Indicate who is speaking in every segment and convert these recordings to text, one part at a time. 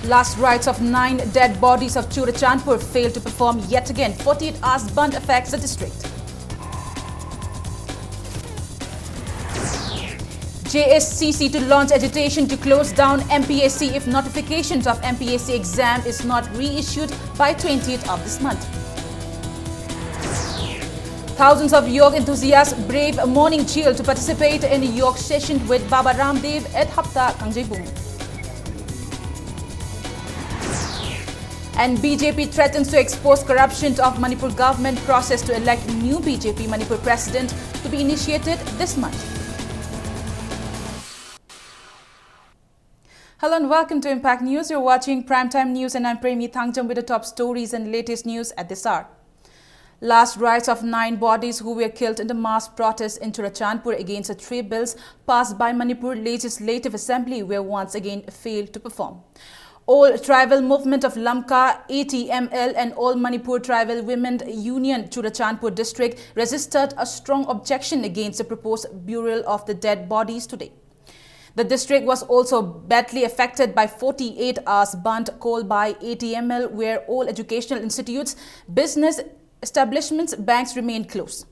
Speaker 1: Last rites of 9 dead bodies of Churachandpur failed to perform yet again. 48 hours band affects the district. JSCC to launch agitation to close down MPSC if notifications of MPSC exam is not reissued by 20th of this month. Thousands of yoga enthusiasts brave a morning chill to participate in a yoga session with Baba Ramdev at Hapta, Kangjibung. And BJP threatens to expose corruption of Manipur government. Process to elect new BJP Manipur president to be initiated this month. Hello and welcome to Impact News. You're watching Primetime News and I'm Premi Thangjam with the top stories and latest news at this hour. Last rites of 9 bodies who were killed in the mass protest in Churachandpur against the 3 bills passed by Manipur Legislative Assembly were once again failed to perform. All Tribal Movement of Lamka, ATML and All Manipur Tribal Women Union Churachandpur district registered a strong objection against the proposed burial of the dead bodies today. The district was also badly affected by 48 hours band called by ATML where all educational institutes, business establishments, banks remained closed.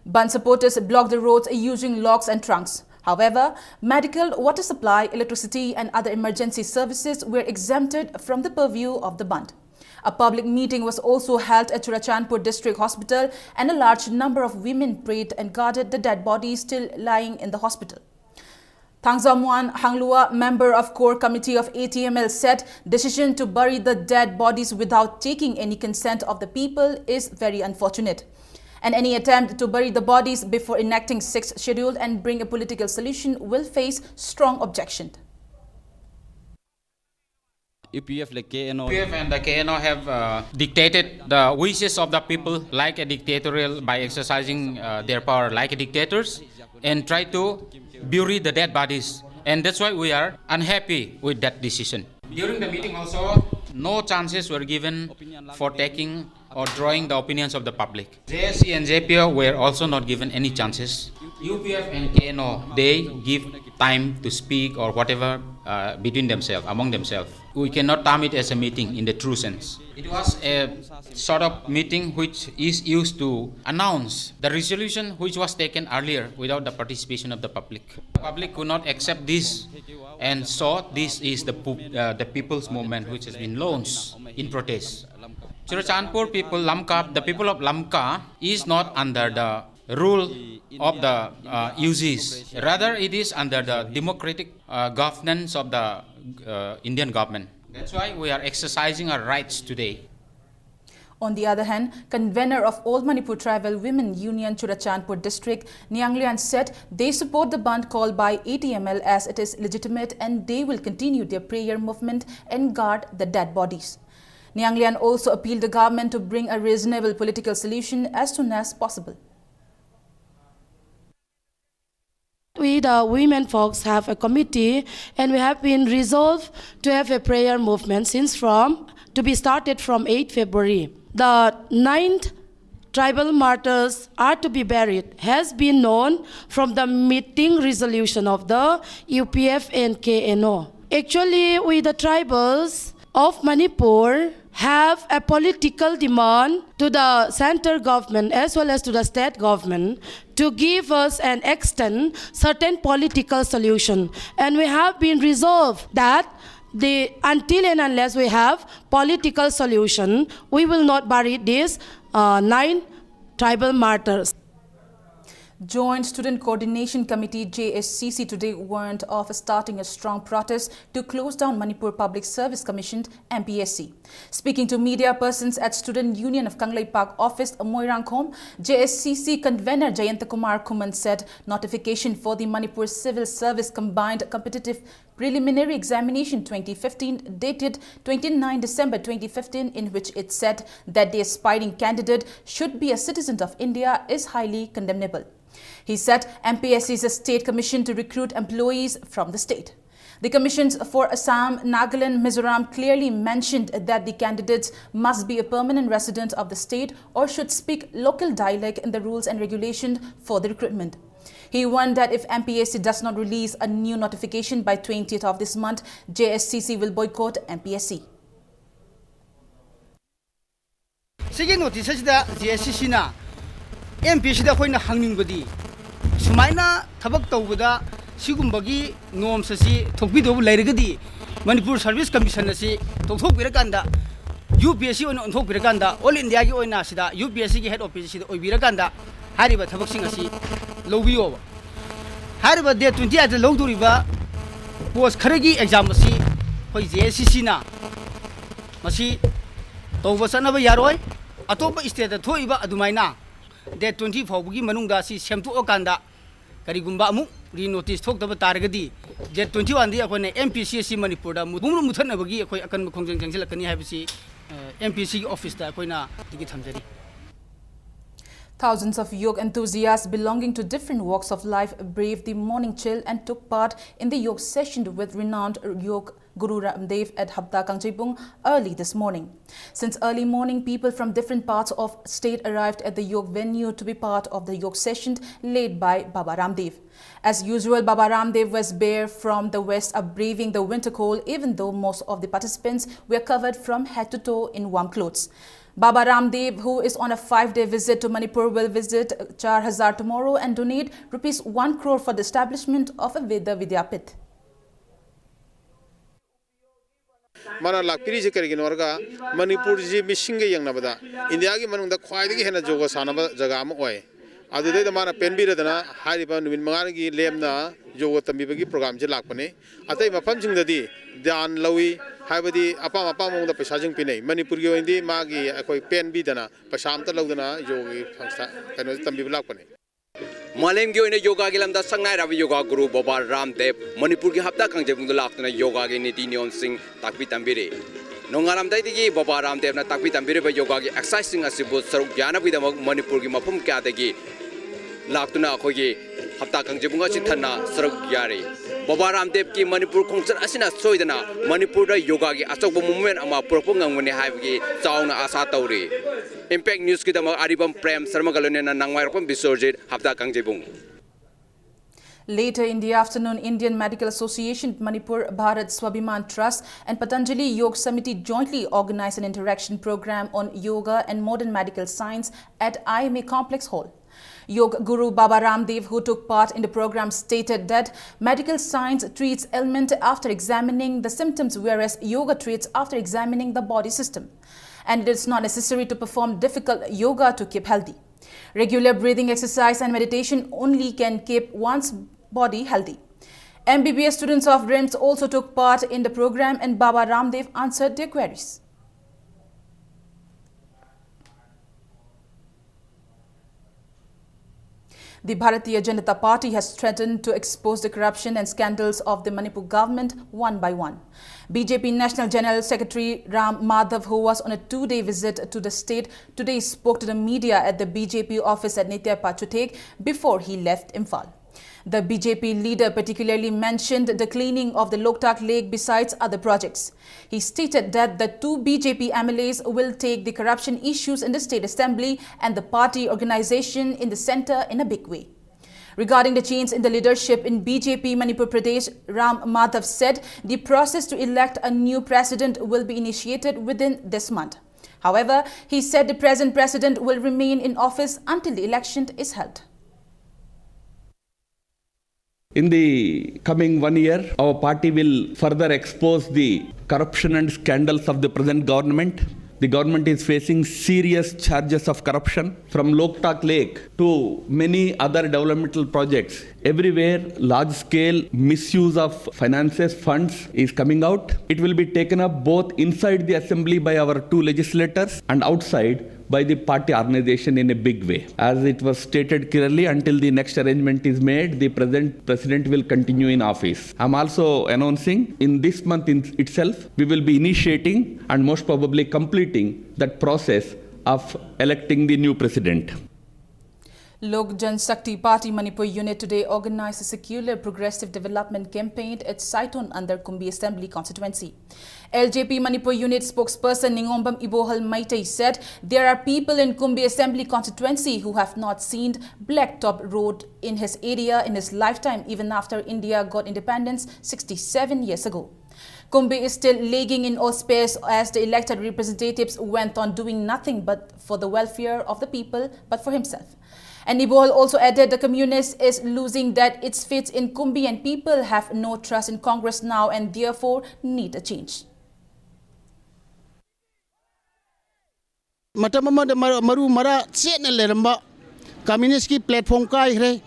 Speaker 1: Band supporters blocked the roads using locks and trunks. However, medical, water supply, electricity and other emergency services were exempted from the purview of the band. A public meeting was also held at Churachandpur District Hospital and a large number of women prayed and guarded the dead bodies still lying in the hospital. Thangzamwan Hanglua, member of core committee of ATML, said decision to bury the dead bodies without taking any consent of the people is very unfortunate. And any attempt to bury the bodies before enacting 6th schedule and bring a political solution will face strong objection.
Speaker 2: UPF and the KNO have dictated the wishes of the people like a dictatorial by exercising their power like dictators and try to bury the dead bodies. And that's why we are unhappy with that decision. During the meeting also, no chances were given for taking or drawing the opinions of the public. JSC and JPO were also not given any chances. UPF and KNO, they give time to speak or whatever between themselves, among themselves. We cannot term it as a meeting in the true sense. It was a sort of meeting which is used to announce the resolution which was taken earlier without the participation of the public. The public could not accept this and so this is the people's movement which has been launched in protest. Churachandpur people, Lamka, the people of Lamka is not under the rule of the UGs. Rather, it is under the democratic governance of the Indian government. That's why we are exercising our rights today.
Speaker 1: On the other hand, convener of All Manipur Tribal Women Union Churachandpur district, Niang Lian, said they support the band called by ATML as it is legitimate and they will continue their prayer movement and guard the dead bodies. Niang Lian also appealed the government to bring a reasonable political solution as soon as possible.
Speaker 3: We, the women folks, have a committee and we have been resolved to have a prayer movement to be started from 8 February. The 9th tribal martyrs are to be buried has been known from the meeting resolution of the UPF and KNO. Actually, we, the tribals of Manipur, have a political demand to the center government as well as to the state government to give us and extend certain political solution. And we have been resolved that until and unless we have political solution, we will not bury these 9 tribal martyrs.
Speaker 1: Joint Student Coordination Committee JSCC today warned of starting a strong protest to close down Manipur Public Service Commission MPSC. Speaking to media persons at Student Union of Kanglei Park office Moirangkhom, JSCC convener Jayanta Kumar Kuman said notification for the Manipur Civil Service Combined Competitive Preliminary Examination 2015 dated 29 December 2015 in which it said that the aspiring candidate should be a citizen of India is highly condemnable. He said MPSC is a state commission to recruit employees from the state. The commissions for Assam, Nagaland, Mizoram clearly mentioned that the candidates must be a permanent resident of the state or should speak local dialect in the rules and regulations for the recruitment. He warned that if MPSC does not release a new notification by 20th of this month, JSCC will boycott MPSC.
Speaker 4: Sige notice da JSCC na MPSC da koina hangning badi sumaina thabak tawbada sigumbagi norms asi thokbido lairagadi Manipur Service Commission asi thokbirakanda UPSC on thokbirakanda All India gi oina sida UPSC gi head office sida oibirakanda hariba thabak sing asi lowbiyo hariba day 28 lowduriba post kharagi exam asi hoi JSCC na masi tawba sanaba yaroi atopa state thoiba adumaina day 20 fawgi manungda si semtu okanda karigumba amu re notice thokdaba targadi day 21 di akone MPSC Manipur da mumru muthanabagi akoi akan khongjang jangsilakani habisi MPSC office da akoina digi thamjari.
Speaker 1: Thousands of yoga enthusiasts belonging to different walks of life braved the morning chill and took part in the yoga session with renowned yoga Guru Ramdev at Hapta Kangjibung early this morning. Since early morning, people from different parts of state arrived at the yoga venue to be part of the yoga session led by Baba Ramdev. As usual, Baba Ramdev was bare from the west, braving the winter cold, even though most of the participants were covered from head to toe in warm clothes. Baba Ramdev, who is on a 5-day visit to Manipur, will visit Char Hazar tomorrow and donate rupees 1 crore for the establishment of a Veda Vidyapith.
Speaker 5: Mana lakpiri je karigin warga Manipur ji mishinge yang nabada India gi manung da khwai gi hena joga sanaba jaga am oi adu de mana penbi redana hariba numin mangan gi lemna yoga tambi bagi program je lakpane atai mafam jing dadi dan lawi haibadi apa mong da paisa jing pinai Manipur gi indi ma gi akoi penbi dana pasam ta lawdana yogi phangsta kano tambi lakpane
Speaker 6: Malem gi yoga gi lamda sangnai rabi yoga guru Baba Ramdev Manipur gi Hapta Kangjibung da laktuna yoga gi niti niyom sing takbi tambire nongalam dai gi Baba Ramdev na takbi tambire ba yoga gi exercise sing asibu saruk gyana bi da Manipur gi mapum kya da gi laktuna khoi gi Hapta Kangjibung ga chithana saruk gyare Baba Ramdev ki Manipur khongchar asina soidana Manipur da yoga gi achokba movement ama purpong ngangmani haibgi chauna asa tauri Impact News ki dama Aribam Prem Sarma Galonena Nangmai Rapam Bisorjit Hapta Kangjibung.
Speaker 1: Later in the afternoon, Indian Medical Association, Manipur Bharat Swabhiman Trust and Patanjali Yoga Samiti jointly organized an interaction program on yoga and modern medical science at IMA Complex Hall. Yoga Guru Baba Ramdev, who took part in the program, stated that medical science treats ailment after examining the symptoms, whereas yoga treats after examining the body system. And it is not necessary to perform difficult yoga to keep healthy. Regular breathing exercise and meditation only can keep one's body healthy. MBBS students of RIMS also took part in the program and Baba Ramdev answered their queries. The Bharatiya Janata Party has threatened to expose the corruption and scandals of the Manipur government one by one. BJP National General Secretary Ram Madhav, who was on a 2-day visit to the state, today spoke to the media at the BJP office at Nitya Pachutek before he left Imphal. The BJP leader particularly mentioned the cleaning of the Loktak Lake besides other projects. He stated that the 2 BJP MLAs will take the corruption issues in the State Assembly and the party organization in the centre in a big way. Regarding the change in the leadership in BJP Manipur Pradesh, Ram Madhav said the process to elect a new president will be initiated within this month. However, he said the present president will remain in office until the election is held.
Speaker 7: In the coming 1 year, our party will further expose the corruption and scandals of the present government. The government is facing serious charges of corruption from Loktak Lake to many other developmental projects. Everywhere, large-scale misuse of finances, funds is coming out. It will be taken up both inside the assembly by our 2 legislators and outside by the party organization in a big way. As it was stated clearly, until the next arrangement is made, the present president will continue in office. I'm also announcing in this month itself, we will be initiating and most probably completing that process of electing the new president.
Speaker 1: Lok Jan Shakti Party Manipur unit today organized a secular progressive development campaign at Saiton under Kumbi Assembly constituency. LJP Manipur unit spokesperson Ningombam Ibohal Maitei said there are people in Kumbi Assembly constituency who have not seen Blacktop Road in his area in his lifetime even after India got independence 67 years ago. Kumbi is still lagging in all spares as the elected representatives went on doing nothing but for the welfare of the people but for himself. And Ibohal also added the communist is losing that its faith in Kumbi and people have no trust in Congress now and therefore need a change.
Speaker 8: Maru mara setna leramba communist ki platform kai hre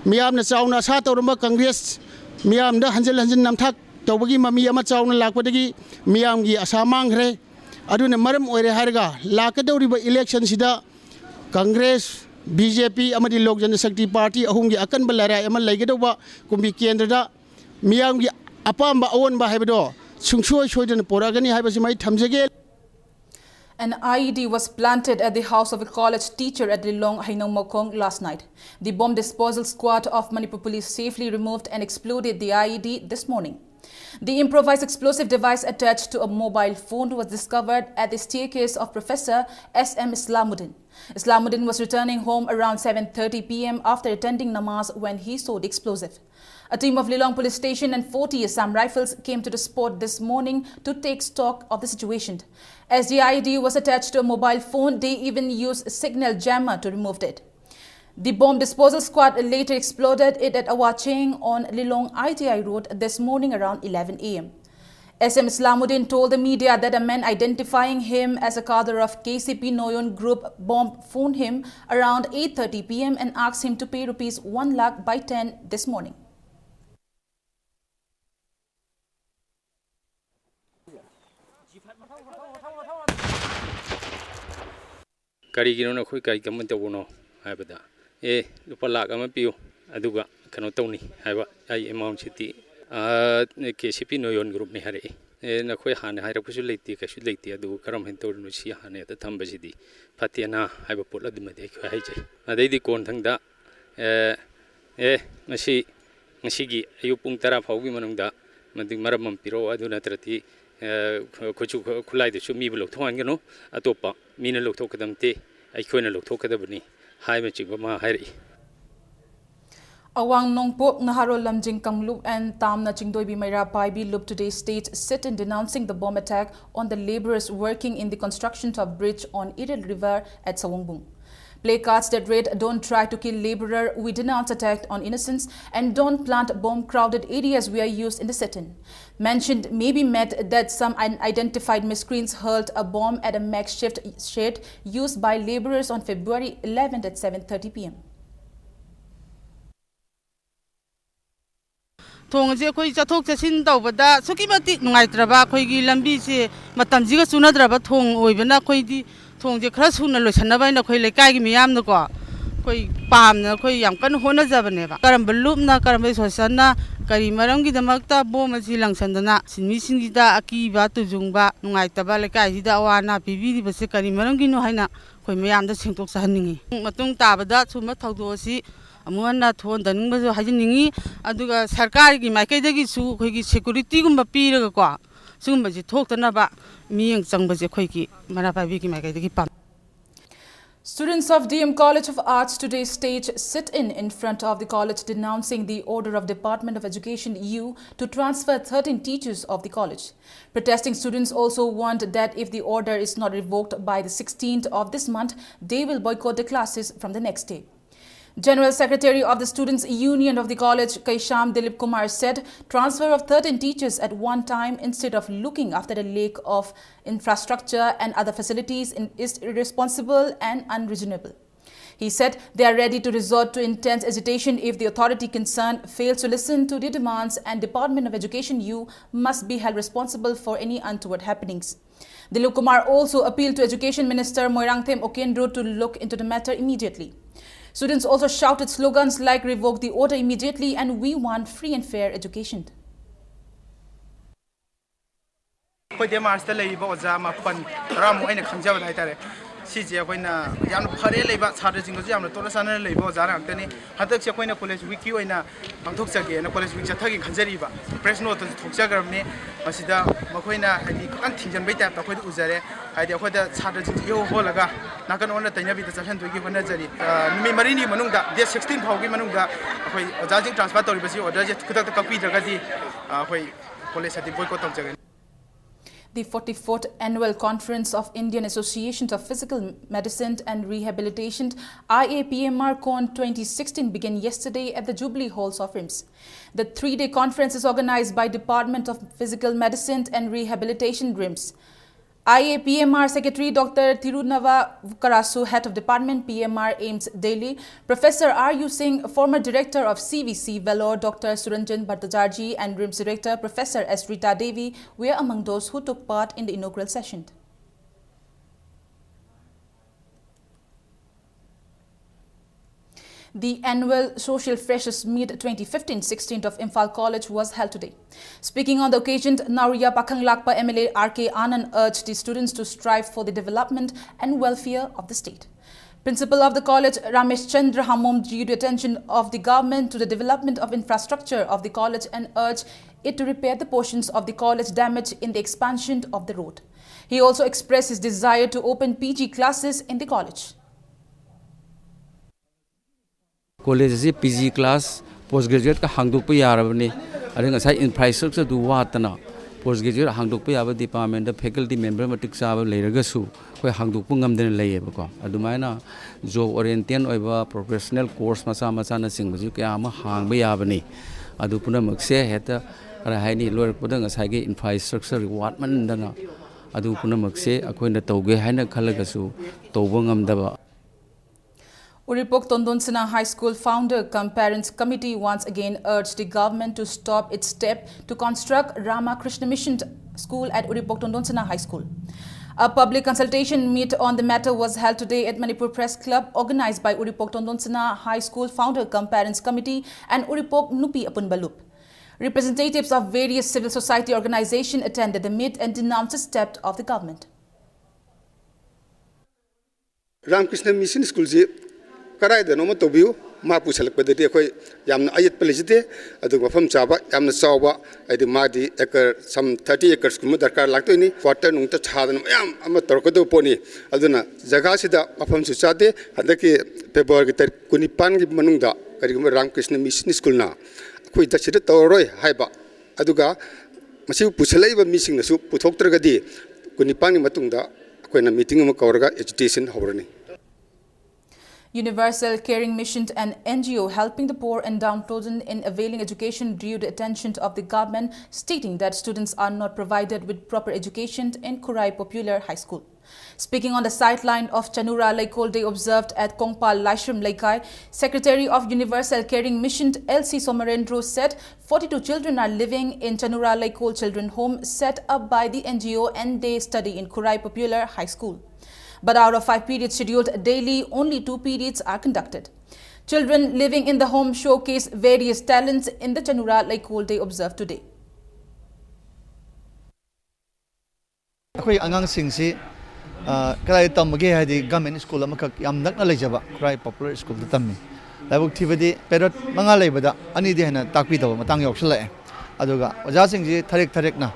Speaker 8: miyam na chauna sa toramba congress miyam da hanjal namthak tawbagi mami ama chauna lakpadagi miyam gi asamang hre aduna maram oire harga lakadawriba election sida congress BJP amadi Lok Jan Shakti Party ahumgi akan balara amal laigadawba kumbi kendra miyamgi apamba awonba haibado sungsoi soidana poragani haibasi mai thamjage.
Speaker 1: An IED was planted at the house of a college teacher at Lilong, Hainong Mokong last night. The bomb disposal squad of Manipur Police safely removed and exploded the IED this morning. The improvised explosive device attached to a mobile phone was discovered at the staircase of Professor S.M. Islamuddin. Islamuddin was returning home around 7:30 p.m. after attending namaz when he saw the explosive. A team of Lilong Police Station and 40 Assam Rifles came to the spot this morning to take stock of the situation. As the IED was attached to a mobile phone, they even used a signal jammer to remove it. The bomb disposal squad later exploded it at Awacheng on Lilong ITI Road this morning around 11 a.m. SM Islamuddin told the media that a man identifying him as a cadre of KCP Noyon Group bomb phoned him around 8:30 p.m. and asked him to pay rupees 1 lakh by 10 this morning.
Speaker 9: Karigino na khoi kai kam to bono haibada lupa lakh ama piu aduga kano tawni haiba ai amount siti KCP Noyon Group ni hare na khoi han hai raksu leiti ka su leiti adu karam hin to no si hane ta thamba sidi phatiana haiba pol adu made khoi hai jai adai di kon thangda masi gi ayu pung tara phaugi manungda mandi maramam piro adu natrati khochu khulai de su mi blok thwan gano atopa mina lok thokadamte ai khoina lok thokadabani haiba chigma hairi.
Speaker 1: Awang Nongpok, Naharo Lamjing Kamlup and Tamna Chingdoi Bimaira Paibi Lup today state sit in denouncing the bomb attack on the laborers working in the construction of bridge on Iril River at Sawongbung. Placards that read, "Don't try to kill laborer, we denounce attack on innocents, and don't plant bomb-crowded areas we are used in the sit-in." Mentioned may be met that some unidentified miscreants hurled a bomb at a makeshift shed used by laborers on February 11th at 7:30 p.m.
Speaker 10: Thongje khoi chathok chasin tawbada suki mati nungaitraba khoigi lambi se matamjiga sunadraba thong oibana khoidi thongje khara suna loisanaba na khoi lekai gi miyam na ko khoi pamna khoi yam kan hona jabane ba karam balupna karam sosanna kari maram gi damakta bom asi langsandana sinmi singi da aki ba tujungba nungaitaba lekai ji da wana pibi di base kari maram gi no haina khoi miyam da singtok sahaningi matung tabada suma thawdosi amuana thon daning bajo hajningi aduga sarkar gi maikai dagi su khoi gi security gumba piraga ko sugumba ji thoktana ba miyang changbaje khoi gi marapai gi maikai dagi pam.
Speaker 1: Students of DM College of Arts today staged sit-in in front of the college denouncing the order of Department of Education U to transfer 13 teachers of the college. Protesting students also want that if the order is not revoked by the 16th of this month, they will boycott the classes from the next day. General Secretary of the Students' Union of the college, Kaisham Dilip Kumar, said transfer of 13 teachers at one time instead of looking after the lack of infrastructure and other facilities is irresponsible and unreasonable. He said they are ready to resort to intense agitation if the authority concerned fails to listen to their demands, and Department of Education U must be held responsible for any untoward happenings. Dilip Kumar also appealed to Education Minister Moirangthem Okendro to look into the matter immediately. Students also shouted slogans like "Revoke the order immediately" and "We want free and fair education."
Speaker 4: ꯁꯤꯁꯦ ꯑꯩꯈꯣꯏꯅ ꯌꯥꯝꯅ ꯐꯔꯦ ꯂꯩꯕ ꯁꯥꯇ꯭ꯔꯁꯤꯡꯒꯁꯨ ꯌꯥꯝꯅ ꯇꯣꯠꯅ ꯆꯥꯟꯅꯅ ꯂꯩꯕ ꯑꯣꯖꯥ ꯉꯥꯛꯇꯅꯤ ꯍꯟꯗꯛꯁꯦ ꯑꯩꯈꯣꯏꯅ ꯀꯣꯂꯦꯖ ꯋꯤꯛꯀꯤ ꯑꯣꯏꯅ ꯄꯥꯡꯊꯣꯛꯆꯒꯦꯅ ꯀꯣꯂꯦꯖ ꯋꯤꯛ ꯆꯠꯊꯒꯦ ꯈꯟꯖꯔꯤꯕ ꯄ꯭ꯔꯦꯁ ꯅꯣꯠꯇꯁꯨ ꯊꯣꯛꯆꯈ꯭ꯔꯕꯅꯤ ꯃꯁꯤꯗ ꯃꯈꯣꯏꯅ ꯍꯥꯏꯗꯤ ꯈꯤꯇꯪ ꯊꯤꯡꯖꯤꯟꯕꯩ ꯇꯥꯏꯞꯇ ꯑꯩꯈꯣꯏꯗ ꯎꯖꯔꯦ ꯍꯥꯏꯗꯤ ꯑꯩꯈꯣꯏꯗ ꯁꯥꯇ꯭ꯔꯁꯤꯡꯁꯦ ꯏꯍꯣ ꯍꯣꯜꯂꯒ ꯅꯥꯀꯟ ꯑꯣꯟꯅ ꯇꯩꯅꯕꯤꯗ ꯆꯠꯍꯟꯗꯣꯏꯒꯤ ꯍꯣꯠꯅꯖꯔꯤ ꯅꯨꯃꯤꯠ 4ꯅꯤ ꯃꯅꯨꯡꯗ ꯗꯦꯠ 16 ꯐꯥꯎꯒꯤ ꯃꯅꯨꯡꯗ ꯑꯩꯈꯣꯏ ꯑꯣꯖꯥꯁꯤꯡ ꯇ꯭ꯔꯥꯟꯁꯐꯔ ꯇꯧꯔꯤꯕꯁꯤ ꯑꯣꯔꯗꯔꯁꯦ ꯈꯨꯗꯛꯇ ꯀꯛꯄꯤꯗ꯭ꯔꯒꯗꯤ ꯑꯩꯈꯣꯏ ꯀꯣꯂꯦꯖ ꯑꯁꯤ boycott ꯇꯧꯖꯒꯅꯤ.
Speaker 1: The 44th Annual Conference of Indian Associations of Physical Medicine and Rehabilitation IAPMR Con 2016 began yesterday at the Jubilee Halls of RIMS. The 3-day conference is organized by Department of Physical Medicine and Rehabilitation RIMS. IAPMR Secretary Dr. Thirunava Karasu, Head of Department PMR AIMS Delhi, Professor R.U. Singh, former Director of CVC Vellore Dr. Suranjan Bhattacharjee and RIMS Director Professor S. Rita Devi were among those who took part in the inaugural session. The annual Social Freshers Meet 2015-16 of Imphal College was held today. Speaking on the occasion, Nauria Pakhang Lakpa MLA R.K. Anand urged the students to strive for the development and welfare of the state. Principal of the college, Ramesh Chandra Hamom, drew the attention of the government to the development of infrastructure of the college and urged it to repair the portions of the college damaged in the expansion of the road. He also expressed his desire to open PG classes in the college.
Speaker 11: College PG class, postgraduate ka hangduk pa yarabani. Aring asai infrastructure du watana. Postgraduate hangduk pa yaba department faculty member matik sa layraga su. Koi hangduk pungam din layeba ko. Adumay na job orientation oiba professional course masa na singbaji kaya ama hang ba yabani. Adu puna magse heta rahai lower pudang asai ge infrastructure reward man dana. Adu puna magse akoi na tauge hai na khalaga su taubangam daba.
Speaker 1: Uripok Tondonsana High School founder cum parents committee once again urged the government to stop its step to construct Rama Krishna Mission School at Uripok Tondonsana High School. A public consultation meet on the matter was held today at Manipur Press Club, organized by Uripok Tondonsana High School founder cum parents committee and Uripok Nupi Apunbalup. Representatives of various civil society organizations attended the meet and denounced the step of the government.
Speaker 12: Ram Krishna Mission School Karai the Noma Tobu, Mapusalak, but the Decoy Yam Ayat Pelicite, at the Wafam Chaba, Yam Sawa, at the Madi acre, some 30 acres, Kumudaka Latini, Water Nunta Chadan, Amatorkodo Pony, Aduna, Zagasida, Wafam Susade, Hadaki, Peborgiter, Kunipan Manunda, Karima Ram Krishna Mission School now. Quit the Chita Toroi, Haiba, Aduga, Masu Pusaleva missing the soup, Putotragadi, Kunipani Matunda, when a meeting of Kauraga education Horani.
Speaker 1: Universal Caring Mission, an NGO helping the poor and downtrodden in availing education, drew the attention of the government, stating that students are not provided with proper education in Kurai Popular High School. Speaking on the sideline of Chanura Laikol Day observed at Kongpal Laishram Laikai, Secretary of Universal Caring Mission LC Somarendro said 42 children are living in Chanura Laikol Children Home set up by the NGO and they study in Kurai Popular High School. But out of 5 periods scheduled daily, only 2 periods are conducted. Children living in the home showcase various talents in the Chanura Laikol Day observed today.
Speaker 13: Ako'y angang singsi kalay tamage hadi government school amakak yamnak na lejaba Kurai Popular School tammi. Labog tibadi pero mga lebada ani di hana takpi daw matang yoksala aduga oja singsi tarik na.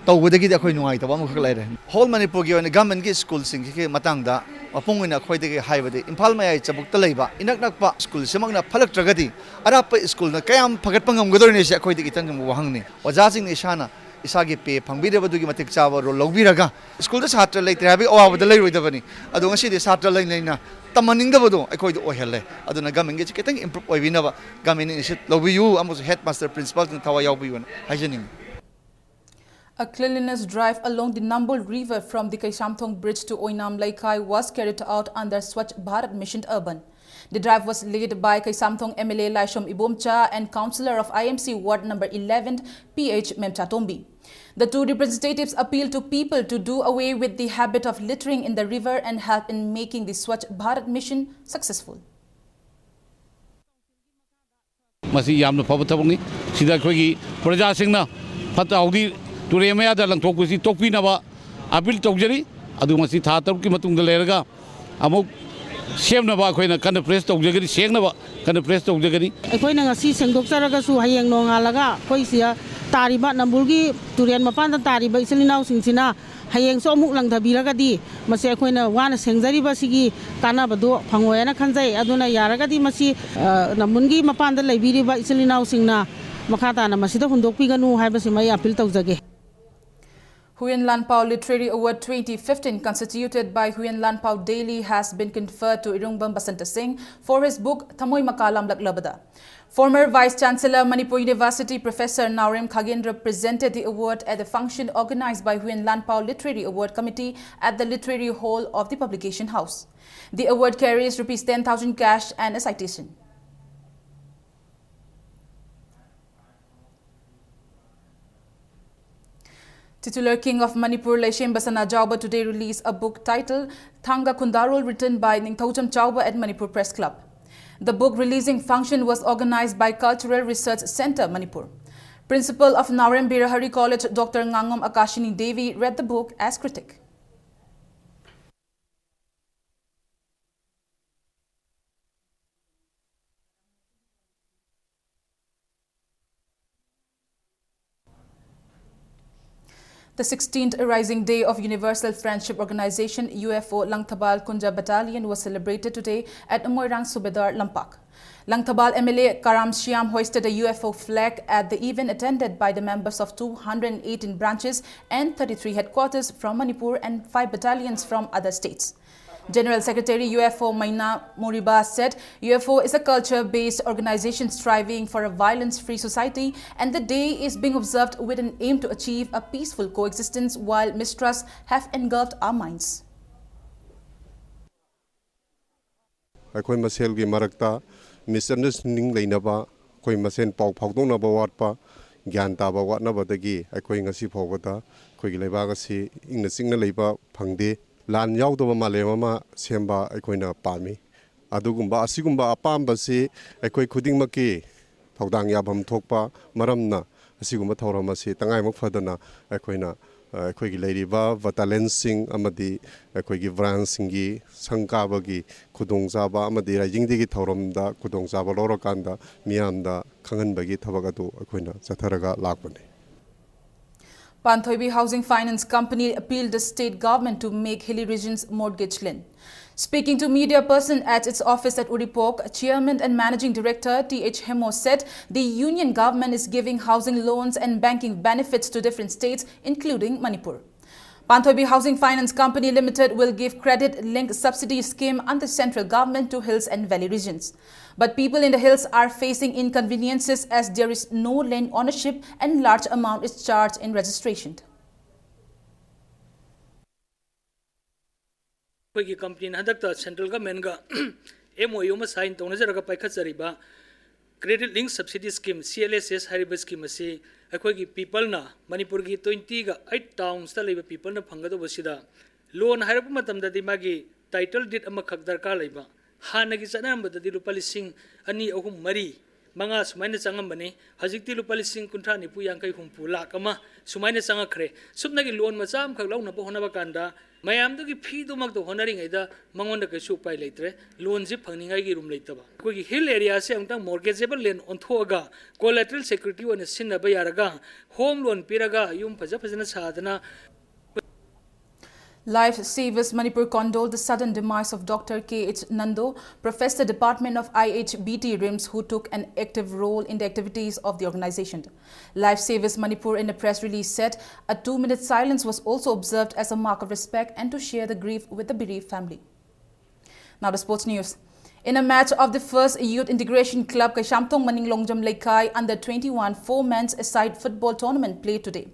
Speaker 13: Tawudagi da ako'y nungay tawa mo kakalay whole Manipur gi on government gi school sing ki matangda apungin ako'y digi haibadi Imphal mayay chabuk talayba inaknak pa school simang na palak tragadi arap pa school na kayam pagat pangam gador ni siya ako'y digi tangam wahang ni oja sing ni shana isagi pe pangbide badugi matik chawa ro logbiraga school da satra lay trabi awa da lay roidabani adu ngasi di satra lay na tamaninga badu ako'y do ohelle adu na government gi kitang improve oy binaba government initiate lobiyu amos headmaster principal ng tawa yawbiwan hygienic.
Speaker 1: A cleanliness drive along the Nambol River from the Kaisamthong Bridge to Oinam Laikai was carried out under Swachh Bharat Mission Urban. The drive was led by Kaisamthong MLA Laishom Ibomcha and Councillor of IMC Ward number 11 PH Memcha Tombi. The two representatives appealed to people to do away with the habit of littering in the river and help in making the Swachh Bharat Mission successful.
Speaker 14: Masi yamna pabatabungi sida khogi praja singna phata audi Turemaya da lang tokusi tokpi na ba apil tokjari adu masi tha taruk ki matung da lerga ꯑꯃꯨꯛ ꯁꯦꯝꯅꯕ ꯑꯩꯈꯣꯏꯅ ꯀꯟꯅ press ꯇꯧꯖꯒꯅꯤ ꯁꯦꯡꯅꯕ ꯀꯟꯅ press ꯇꯧꯖꯒꯅꯤ
Speaker 10: ꯑꯩꯈꯣꯏꯅ ꯉꯁꯤ ꯁꯦꯡꯗꯣꯛꯆꯔꯒꯁꯨ ꯍꯌꯦꯡ ꯅꯣꯡꯉꯥꯜꯂꯒ ꯑꯩꯈꯣꯏꯁꯤꯗ ꯇꯥꯔꯤꯕ ꯅꯝꯕꯨꯜꯒꯤ ꯇꯨꯔꯦꯟ ꯃꯄꯥꯟꯗ ꯇꯥꯔꯤꯕ ꯏꯆꯤꯜ ꯏꯅꯥꯎꯁꯤꯡꯁꯤꯅ ꯍꯌꯦꯡꯁꯨ ꯑꯃꯨꯛ ꯂꯪꯊꯕꯤꯔꯒꯗꯤ ꯃꯁꯤ ꯑꯩꯈꯣꯏꯅ ꯋꯥꯅ ꯁꯦꯡꯖꯔꯤꯕꯁꯤꯒꯤ ꯀꯥꯟꯅꯕꯗꯨ ꯐꯪꯉꯣꯏꯅ ꯈꯟꯖꯩ ꯑꯗꯨꯅ ꯌꯥꯔꯒꯗꯤ ꯃꯁꯤ ꯅꯝꯕꯨꯜꯒꯤ ꯃꯄꯥꯟꯗ ꯂꯩꯕꯤꯔꯤꯕ ꯏꯆꯤꯜ ꯏꯅꯥꯎꯁꯤꯡꯅ ꯃꯈꯥ ꯇꯥꯅ ꯃꯁꯤꯗ ꯍꯨꯟꯗꯣꯛꯄꯤꯒꯅꯨ ꯍꯥꯏꯕꯁꯤꯃ ꯑꯩ ꯑꯄꯤꯜ ꯇꯧꯖꯒꯦ
Speaker 1: Huyen Lanpao Literary Award 2015 constituted by Huyen Lanpao Daily has been conferred to Irungbam Basanta Singh for his book Thamoi Makalam Laklabada. Former Vice Chancellor Manipur University Professor Naurem Khagendra presented the award at the function organized by Huyen Lanpao Literary Award Committee at the Literary Hall of the Publication House. The award carries Rs 10,000 cash and a citation. Titular King of Manipur Laishem Basana Chauba today released a book titled Thanga Kundarol written by Ningthaucham Chauba at Manipur Press Club. The book releasing function was organized by Cultural Research Center, Manipur. Principal of Naurem Birahari College, Dr. Ngangom Akashini Devi, read the book as critic. The 16th Rising Day of Universal Friendship Organization UFO Langthabal Kunja Battalion was celebrated today at Moirang Subedar Lampak. Langthabal MLA Karam Shyam hoisted a UFO flag at the event attended by the members of 218 branches and 33 headquarters from Manipur and 5 battalions from other states. General Secretary UFO Maina Moriba said UFO is a culture-based organization striving for a violence-free society, and the day is being observed with an aim to achieve a peaceful coexistence while mistrust have engulfed our minds.
Speaker 12: ꯑꯩꯈꯣꯏ ꯃꯁꯦꯜꯒꯤ ꯃꯔꯛꯇ misunderstanding ꯂꯩꯅꯕ ꯑꯩꯈꯣꯏ ꯃꯁꯦꯜ ꯄꯥꯎ ꯐꯥꯎꯗꯣꯛꯅꯕ ꯋꯥꯠꯄ ꯒ꯭ꯌꯥꯟ ꯇꯥꯕ ꯋꯥꯠꯅꯕꯗꯒꯤ ꯑꯩꯈꯣꯏ ꯉꯁꯤ ꯐꯥꯎꯕꯗ ꯑꯩꯈꯣꯏꯒꯤ ꯂꯩꯕꯥꯛ ꯑꯁꯤ ꯏꯪꯅ ꯆꯤꯛꯅ ꯂꯩꯕ ꯐꯪꯗꯦ ꯂꯥꯟ ꯌꯥꯎꯗꯕ ꯃꯥꯂꯦꯝ ꯑꯃ ꯁꯦꯝꯕ ꯑꯩꯈꯣꯏꯅ ꯄꯥꯝꯃꯤ ꯑꯗꯨꯒꯨꯝꯕ ꯑꯁꯤꯒꯨꯝꯕ ꯑꯄꯥꯝꯕꯁꯤ ꯑꯩꯈꯣꯏ ꯈꯨꯗꯤꯡꯃꯛꯀꯤ ꯊꯧꯗꯥꯡ ꯌꯥꯐꯝ ꯊꯣꯛꯄ ꯃꯔꯝꯅ ꯑꯁꯤꯒꯨꯝꯕ ꯊꯧꯔꯝ ꯑꯁꯤ ꯇꯉꯥꯏꯃꯛ ꯐꯗꯅ ꯑꯩꯈꯣꯏꯅ ꯑꯩꯈꯣꯏꯒꯤ ꯂꯩꯔꯤꯕ ꯕꯇꯥꯂꯤꯌꯟꯁꯤꯡ ꯑꯃꯗꯤ ꯑꯩꯈꯣꯏꯒꯤ ꯕ꯭ꯔꯥꯟꯁꯁꯤꯡꯒꯤ ꯁꯪꯀꯥꯕꯒꯤ ꯈꯨꯗꯣꯡꯆꯥꯕ ꯑꯃꯗꯤ ꯔꯥꯏꯖꯤꯡꯗꯒꯤ ꯊꯧꯔꯝꯗ ꯈꯨꯗꯣꯡꯆꯥꯕ ꯂꯧꯔꯀꯥꯟꯗ ꯃꯤꯌꯥꯝꯗ ꯈꯪꯍꯟꯕꯒꯤ ꯊꯕꯛ ꯑꯗꯨ ꯑꯩꯈꯣꯏꯅ ꯆꯠꯊꯔꯒ ꯂꯥꯛꯄꯅꯤ.
Speaker 1: Panthoibi Housing Finance Company appealed the state government to make hilly regions mortgage lend. Speaking to media person at its office at Uripok, Chairman and Managing Director T.H. Hemo said the union government is giving housing loans and banking benefits to different states, including Manipur. Panthoibi Housing Finance Company Limited will give credit-linked subsidy scheme under central government to hills and valley regions. But people in the hills are facing inconveniences as there is no land ownership and large amount is charged in registration.
Speaker 15: ꯑꯩꯈꯣꯏꯒꯤ ꯀꯝꯄꯅꯤꯅ ꯍꯟꯗꯛꯇ central ꯒꯚꯔꯟꯃꯦꯟꯠꯒ MOU ꯑꯃ sign ꯇꯧꯅꯖꯔꯒ ꯄꯥꯏꯈꯠꯆꯔꯤꯕ credit link subsidy scheme CLSS ꯍꯥꯏꯔꯤꯕ scheme ꯑꯁꯤ ꯑꯩꯈꯣꯏꯒꯤ ꯄꯤꯄꯜꯅ ꯃꯅꯤꯄꯨꯔꯒꯤ 28 ꯇꯥꯎꯟꯁꯇ ꯂꯩꯕ ꯄꯤꯄꯜꯅ ꯐꯪꯒꯗꯧꯕꯁꯤꯗ ꯂꯣꯟ ꯍꯥꯏꯔꯛꯄ ꯃꯇꯝꯗꯗꯤ ꯃꯥꯒꯤ ꯇꯥꯏꯇꯜ ꯗꯤꯠ ꯑꯃꯈꯛ ꯗꯔꯀꯥꯔ ꯂꯩꯕ ꯍꯥꯟꯅꯒꯤ ꯆꯠꯅꯔꯝꯕꯗꯗꯤ ꯂꯨꯄꯥ 2,000,000-3,000,000 ꯁꯨꯃꯥꯏꯅ ꯆꯪꯉꯝꯕꯅꯤ ꯍꯧꯖꯤꯛꯇꯤ ꯂꯨꯄꯥ 30,000,000-50,000,000 ꯂꯥꯛ ꯑꯃ ꯁꯨꯃꯥꯏꯅ ꯆꯪꯉꯛꯈ꯭ꯔꯦ ꯁꯨꯞꯅꯒꯤ ꯂꯣꯟ ꯃꯆꯥ ꯑꯃꯈꯛ ꯂꯧꯅꯕ ꯍꯣꯠꯅꯕ ꯀꯥꯟꯗ ꯃꯌꯥꯝꯗꯨꯒꯤ ꯐꯤꯗꯨꯃꯛꯇ ꯍꯣꯠꯅꯔꯤꯉꯩꯗ ꯃꯉꯣꯟꯗ ꯀꯩꯁꯨ ꯎꯄꯥꯏ ꯂꯩꯇ꯭ꯔꯦ ꯂꯣꯟꯁꯤ ꯐꯪꯅꯤꯡꯉꯥꯏꯒꯤ ꯔꯨꯝ ꯂꯩꯇꯕ ꯑꯩꯈꯣꯏꯒꯤ ꯍꯤꯜ ꯑꯦꯔꯤꯌꯥꯁꯦ ꯑꯃꯨꯛꯇꯪ ꯃꯣꯔꯒꯦꯖꯦꯕꯜ ꯂꯦꯟ ꯑꯣꯟꯊꯣꯛꯑꯒ ꯀꯣꯂꯦꯇꯔꯦꯜ ꯁꯦꯀ꯭ꯌꯨꯔꯤꯇꯤ ꯑꯣꯏꯅ ꯁꯤꯟꯅꯕ ꯌꯥꯔꯒ ꯍꯣꯝ ꯂꯣꯟ ꯄꯤꯔꯒ ꯌꯨꯝ ꯐꯖꯅ ꯁꯥꯗꯅ.
Speaker 1: Life Savers Manipur condoled the sudden demise of Dr. K.H. Nando, Professor Department of IHBT RIMS, who took an active role in the activities of the organization. Life Savers Manipur in a press release said a 2-minute silence was also observed as a mark of respect and to share the grief with the bereaved family. Now the sports news. In a match of the first Youth Integration Club Kaishamtong Maning Longjam Laikai under 21 4-men's aside football tournament played today.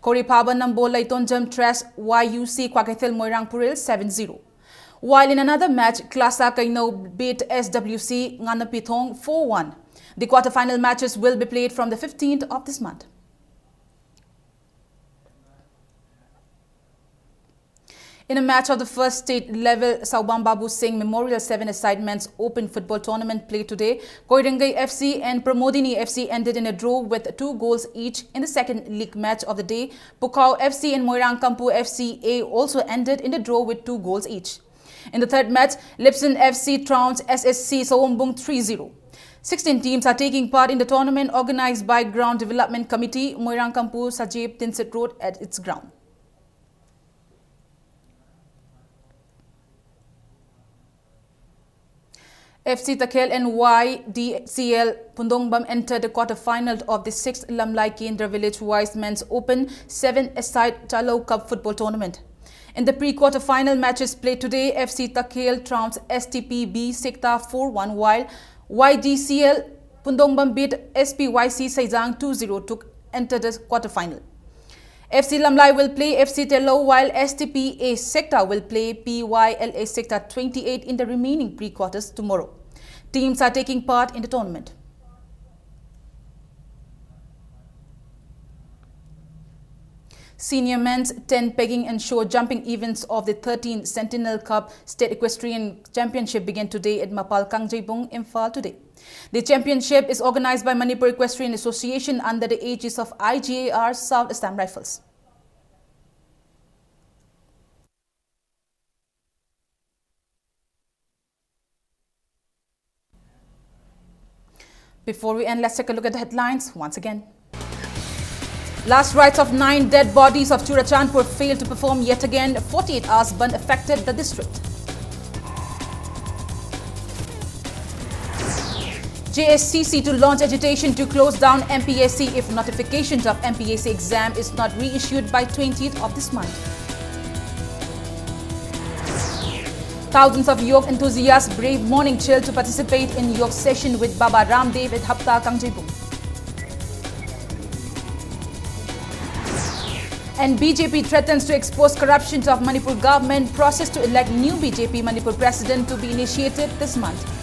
Speaker 1: Koripaba Nambo Laitonjam trashed YUC Kwakaithil Moirang Puril 7-0. While in another match, Klasa Kaino beat SWC Nganapithong 4-1. The quarter-final matches will be played from the 15th of this month. In a match of the first state-level Saubam Babu Singh Memorial 7-a-side men's open football tournament played today, Koirangai FC and Pramodini FC ended in a draw with 2 goals each. In the second league match of the day, Pukau FC and Moirang Kampu FCA also ended in a draw with 2 goals each. In the third match, Lipson FC trounced SSC Sawombung 3-0. 16 teams are taking part in the tournament organized by Ground Development Committee, Moirang Kampu, Sajib, Tinset Road at its ground. FC Takhel and YDCL Pundongbam entered the quarter-final of the 6th Lamlai Kendra Village Wise Men's Open 7-a-side Chalo Cup football tournament. In the pre-quarter-final matches played today, FC Takhel trounced STPB Sekta 4-1 while YDCL Pundongbam beat SPYC Saizang 2-0 to enter the quarter-final. FC Lamlai will play FC Telo while STPA Sector will play PYLA Sector 28 in the remaining pre-quarters tomorrow. Teams are taking part in the tournament. Senior men's 10 pegging and shore jumping events of the 13th Sentinel Cup State Equestrian Championship began today at Mapal Kangjebung, Imphal today. The championship is organized by Manipur Equestrian Association under the aegis of IGAR South Assam Rifles. Before we end, let's take a look at the headlines once again. Last rites of 9 dead bodies of Churachandpur failed to perform yet again. 48 hours ban affected the district. JSCC to launch agitation to close down MPSC if notifications of MPSC exam is not reissued by 20th of this month. Thousands of yoga enthusiasts brave morning chill to participate in yoga session with Baba Ramdev at Hapta Kangjebung. And BJP threatens to expose corruption of Manipur government. Process to elect new BJP Manipur president to be initiated this month.